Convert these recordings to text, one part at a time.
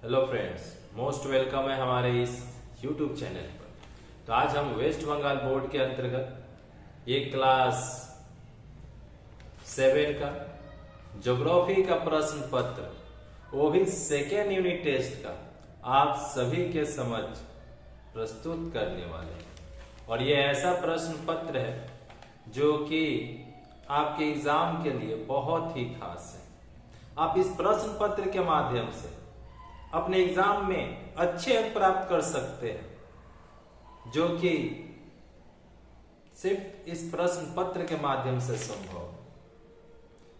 Hello friends, most welcome है हमारे इस यूट्यूब चैनल पर। तो आज हम वेस्ट बंगाल बोर्ड के अंतर्गत ये क्लास 7 का ज्योग्राफी का प्रश्न पत्र, वो भी सेकेंड यूनिट टेस्ट का, आप सभी के समक्ष प्रस्तुत करने वाले हैं। और ये ऐसा प्रश्न पत्र है जो कि आपके एग्जाम के लिए बहुत ही खास है। आप इस प्रश्न पत्र के माध्यम से अपने एग्जाम में अच्छे अंक प्राप्त कर सकते हैं, जो कि सिर्फ इस प्रश्न पत्र के माध्यम से संभव है।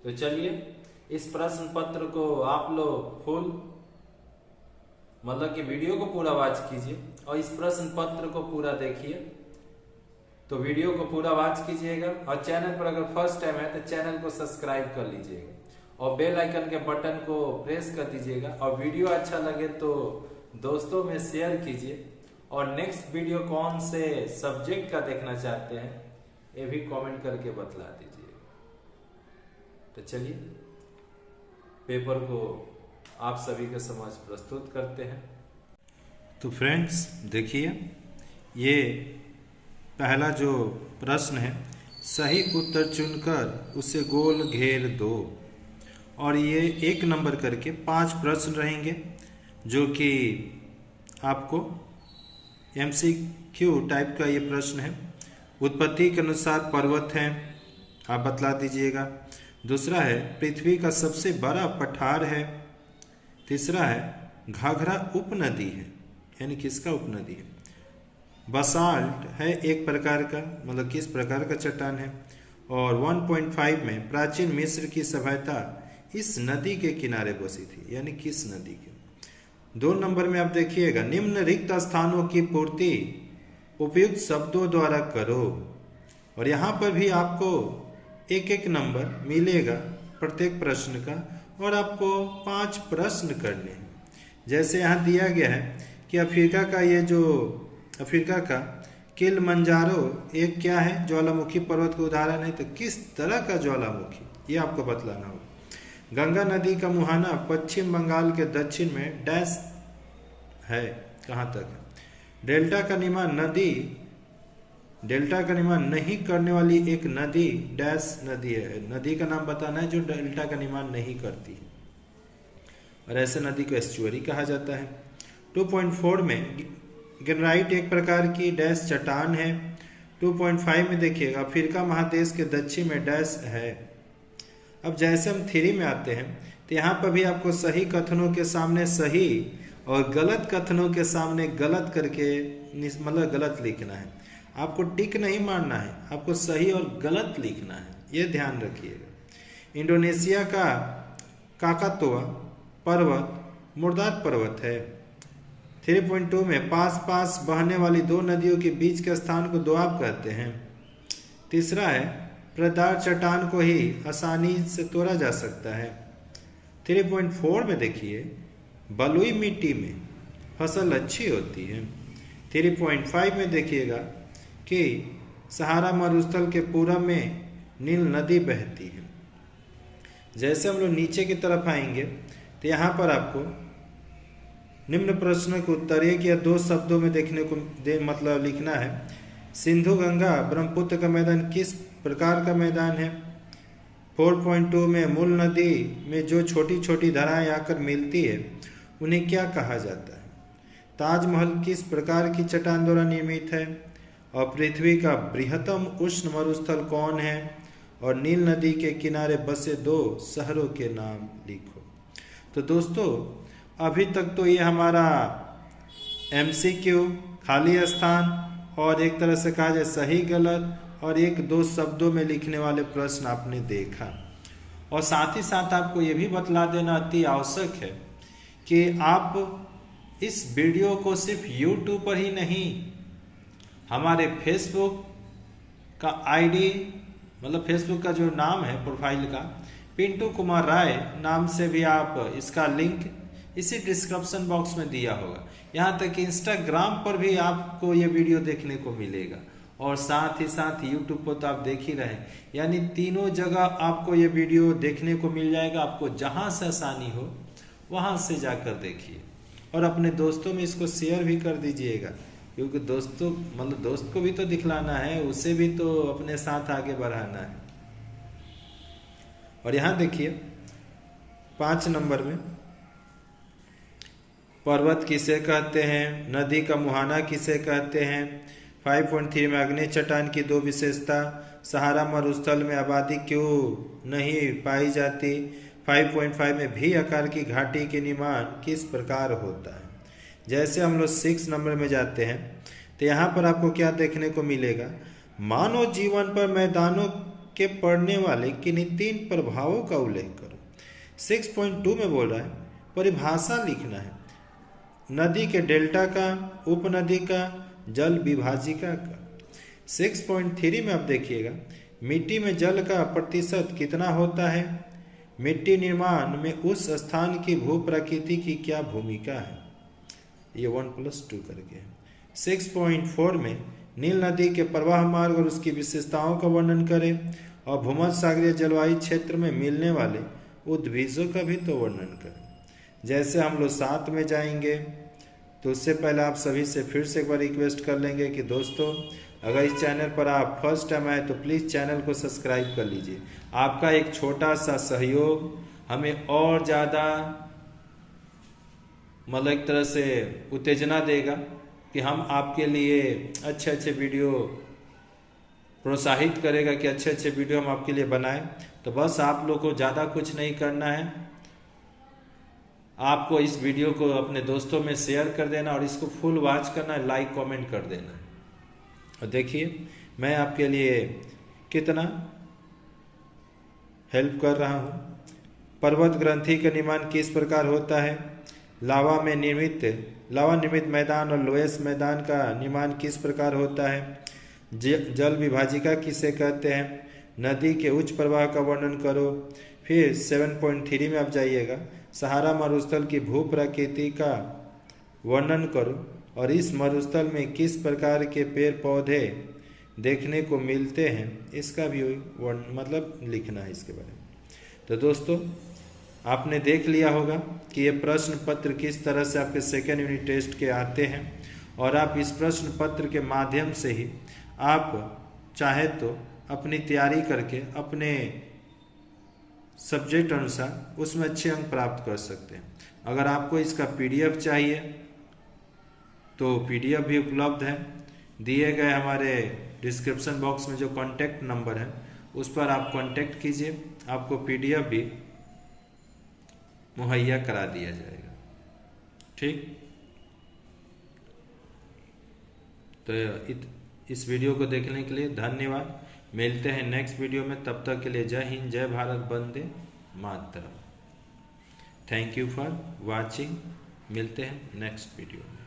तो चलिए इस प्रश्न पत्र को आप लोग फुल मतलब कि वीडियो को पूरा वॉच कीजिए और इस प्रश्न पत्र को पूरा देखिए। तो वीडियो को पूरा वॉच कीजिएगा और चैनल पर अगर फर्स्ट टाइम है तो चैनल को सब्सक्राइब कर लीजिएगा और बेल आइकन के बटन को प्रेस कर दीजिएगा। और वीडियो अच्छा लगे तो दोस्तों में शेयर कीजिए और नेक्स्ट वीडियो कौन से सब्जेक्ट का देखना चाहते हैं ये भी कमेंट करके बतला दीजिए। तो चलिए पेपर को आप सभी के समक्ष प्रस्तुत करते हैं। तो फ्रेंड्स देखिए, ये पहला जो प्रश्न है, सही उत्तर चुनकर उसे गोल घेर दो। और ये 1 नंबर करके 5 प्रश्न रहेंगे जो कि आपको MCQ टाइप का ये प्रश्न है। उत्पत्ति के अनुसार पर्वत हैं, आप बतला दीजिएगा। दूसरा है पृथ्वी का सबसे बड़ा पठार है। तीसरा है घाघरा उपनदी है, यानी किसका उपनदी है। बसाल्ट है एक प्रकार का, मतलब किस प्रकार का चट्टान है। और 1.5 में प्राचीन मिस्र की सभ्यता इस नदी के किनारे बसी थी, यानी किस नदी के। 2 नंबर में आप देखिएगा, निम्न रिक्त स्थानों की पूर्ति उपयुक्त शब्दों द्वारा करो। और यहाँ पर भी आपको 1-1 नंबर मिलेगा प्रत्येक प्रश्न का और आपको 5 प्रश्न करने हैं। जैसे यहाँ दिया गया है कि अफ्रीका का ये जो अफ्रीका का किलिमंजारो एक क्या है, ज्वालामुखी पर्वत का उदाहरण है। तो किस तरह का ज्वालामुखी, ये आपको बतलाना होगा। गंगा नदी का मुहाना पश्चिम बंगाल के दक्षिण में डैश है, कहाँ तक है। डेल्टा का निर्माण नहीं करने वाली एक नदी डैश नदी है। नदी का नाम बताना है जो डेल्टा का निर्माण नहीं करती है, और ऐसे नदी को एस्चुअरी कहा जाता है। 2.4 में ग्रेनाइट एक प्रकार की डैश चट्टान है। 2.5 में देखिएगा, अफ्रीका महादेश के दक्षिण में डैश है। अब जैसे हम 3 में आते हैं तो यहाँ पर भी आपको सही कथनों के सामने सही और गलत कथनों के सामने गलत करके मतलब गलत लिखना है। आपको टिक नहीं मारना है, आपको सही और गलत लिखना है, ये ध्यान रखिएगा। इंडोनेशिया का काकातोआ पर्वत मुर्दात पर्वत है। 3.2 में पास पास बहने वाली 2 नदियों के बीच के स्थान को दोआब कहते हैं। तीसरा है प्रदार चट्टान को ही आसानी से तोड़ा जा सकता है। 3.4 में देखिए, बलुई मिट्टी में फसल अच्छी होती है। 3.5 में देखिएगा कि सहारा मरुस्थल के पूरब में नील नदी बहती है। जैसे हम लोग नीचे की तरफ आएंगे तो यहाँ पर आपको निम्न प्रश्न के उत्तर 1 या 2 शब्दों में देखने को मतलब लिखना है। सिंधु गंगा ब्रह्मपुत्र का मैदान किस प्रकार का मैदान है। 4.2 में मूल नदी में जो छोटी छोटी धाराएं आकर मिलती है उन्हें क्या कहा जाता है। ताजमहल किस प्रकार की चट्टान द्वारा निर्मित है। और पृथ्वी का बृहत्तम उष्ण मरुस्थल कौन है। और नील नदी के किनारे बसे 2 शहरों के नाम लिखो। तो दोस्तों अभी तक तो ये हमारा MCQ खाली स्थान और एक तरह से कहा जाए सही गलत और 1-2 शब्दों में लिखने वाले प्रश्न आपने देखा। और साथ ही साथ आपको ये भी बतला देना अति आवश्यक है कि आप इस वीडियो को सिर्फ YouTube पर ही नहीं, हमारे फेसबुक का ID मतलब फेसबुक का जो नाम है प्रोफाइल का, पिंटू कुमार राय नाम से भी आप इसका लिंक इसी डिस्क्रिप्शन बॉक्स में दिया होगा। यहाँ तक कि इंस्टाग्राम पर भी आपको ये वीडियो देखने को मिलेगा और साथ ही साथ यूट्यूब पर तो आप देख ही रहे, यानी तीनों जगह आपको ये वीडियो देखने को मिल जाएगा। आपको जहाँ से आसानी हो वहाँ से जाकर देखिए। और अपने दोस्तों में इसको शेयर भी कर दीजिएगा, क्योंकि दोस्तों मतलब दोस्त को भी तो दिखलाना है, उसे भी तो अपने साथ आगे बढ़ाना है। और यहाँ देखिए 5 नंबर में पर्वत किसे कहते हैं, नदी का मुहाना किसे कहते हैं। 5.3 में अग्नि चट्टान की 2 विशेषता, सहारा मरुस्थल में आबादी क्यों नहीं पाई जाती। 5.5 में भी आकार की घाटी के निर्माण किस प्रकार होता है। जैसे हम लोग 6 नंबर में जाते हैं तो यहाँ पर आपको क्या देखने को मिलेगा, मानव जीवन पर मैदानों के पड़ने वाले किन्हीं 3 प्रभावों का उल्लेख करो। 6.2 में बोल रहा है परिभाषा लिखना है, नदी के डेल्टा का, उपनदी का, जल विभाजिका का। 6.3 में आप देखिएगा मिट्टी में जल का प्रतिशत कितना होता है, मिट्टी निर्माण में उस स्थान की भू प्रकृति की क्या भूमिका है, ये 1+2 करके है। 6.4 में नील नदी के प्रवाह मार्ग और उसकी विशेषताओं का वर्णन करें और भूमध्य सागरीय जलवायु क्षेत्र में मिलने वाले उद्भिजों का भी तो वर्णन करें। जैसे हम लोग 7 में जाएंगे तो उससे पहले आप सभी से फिर से एक बार रिक्वेस्ट कर लेंगे कि दोस्तों अगर इस चैनल पर आप फर्स्ट टाइम आए तो प्लीज़ चैनल को सब्सक्राइब कर लीजिए। आपका एक छोटा सा सहयोग हमें और ज़्यादा मतलब एक तरह से उत्तेजना देगा कि हम आपके लिए अच्छे अच्छे वीडियो प्रोत्साहित करेगा कि अच्छे अच्छे वीडियो हम आपके लिए बनाएं। तो बस आप लोग को ज़्यादा कुछ नहीं करना है, आपको इस वीडियो को अपने दोस्तों में शेयर कर देना और इसको फुल वॉच करना है, लाइक कमेंट कर देना है। और देखिए मैं आपके लिए कितना हेल्प कर रहा हूँ। पर्वत ग्रंथि का निर्माण किस प्रकार होता है, लावा निर्मित मैदान और लोएस मैदान का निर्माण किस प्रकार होता है, जल विभाजिका किसे कहते हैं, नदी के उच्च प्रवाह का वर्णन करो। फिर 7.3 में आप जाइएगा, सहारा मरुस्थल की भू प्रकृति का वर्णन करो और इस मरुस्थल में किस प्रकार के पेड़ पौधे देखने को मिलते हैं, इसका भी मतलब लिखना है इसके बारे में। तो दोस्तों आपने देख लिया होगा कि ये प्रश्न पत्र किस तरह से आपके सेकेंड यूनिट टेस्ट के आते हैं और आप इस प्रश्न पत्र के माध्यम से ही आप चाहे तो अपनी तैयारी करके अपने सब्जेक्ट अनुसार उसमें अच्छे अंक प्राप्त कर सकते हैं। अगर आपको इसका PDF चाहिए तो PDF भी उपलब्ध है, दिए गए हमारे डिस्क्रिप्शन बॉक्स में जो कॉन्टैक्ट नंबर है उस पर आप कॉन्टैक्ट कीजिए, आपको PDF भी मुहैया करा दिया जाएगा। ठीक, तो इस वीडियो को देखने के लिए धन्यवाद। मिलते हैं नेक्स्ट वीडियो में, तब तक के लिए जय हिंद, जय भारत, वंदे मातरम। Thank you for watching. मिलते हैं नेक्स्ट वीडियो में।